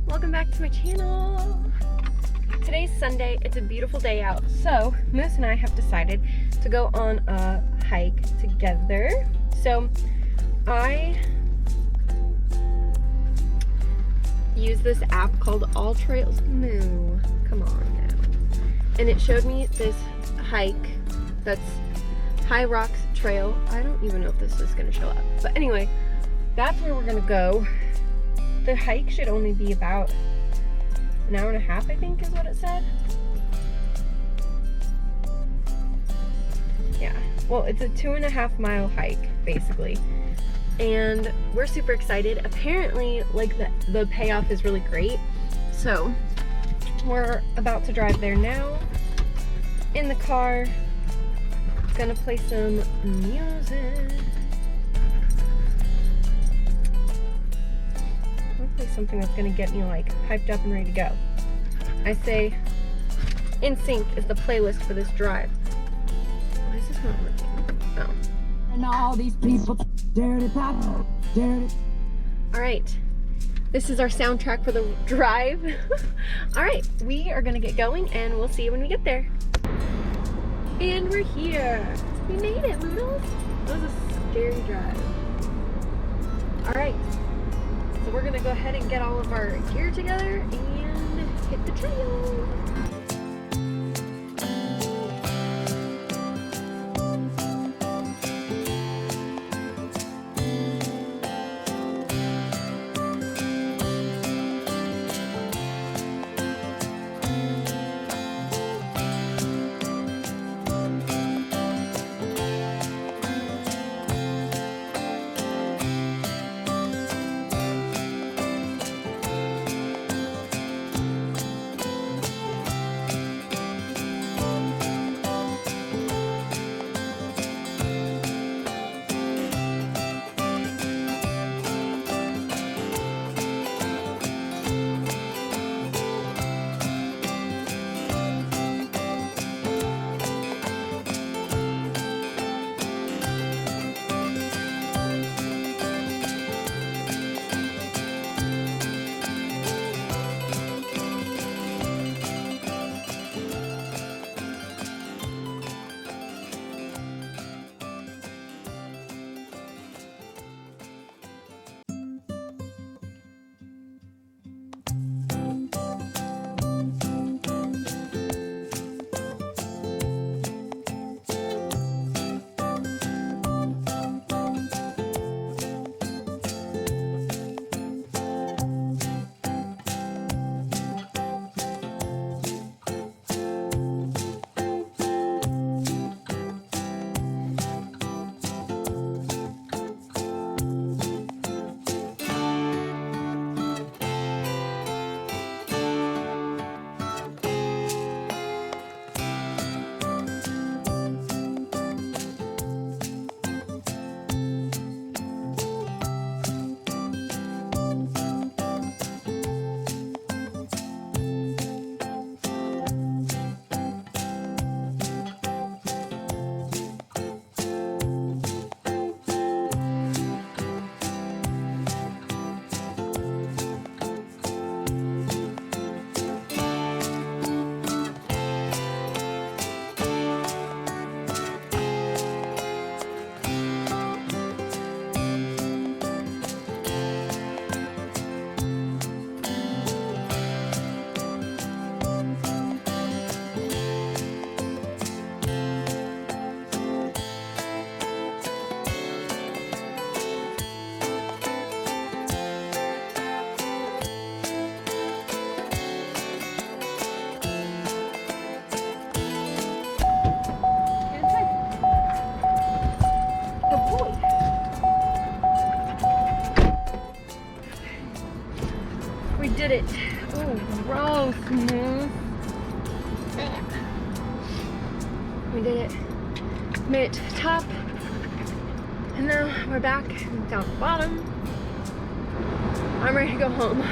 welcome back to my channel. Today's Sunday, it's a beautiful day out, so Moose and I have decided to go on a hike together. So I use this app called All Trails. Moo, come on now. And it showed me this hike that's High Rocks Trail. I don't even know if this is gonna show up, but anyway, that's where we're gonna go. The hike should only be about an hour and a half, I think is what it said. Yeah, well, it's a 2.5 mile hike basically, and we're super excited. Apparently, like, the payoff is really great, so we're about to drive there now in the car. Gonna play some music. I'll play something that's gonna get me like hyped up and ready to go. I say In Sync is the playlist for this drive. Why is this not working? Oh. And all these people, dirty pop, dirty. All right, this is our soundtrack for the drive. All right, we are gonna get going and we'll see you when we get there. And we're here. We made it, Noodles. That was a scary drive. All right, so we're gonna go ahead and get all of our gear together and hit the trail. We did it. Oh, gross, Moose. We did it. Made it to the top. And now we're back down the bottom. I'm ready to go home.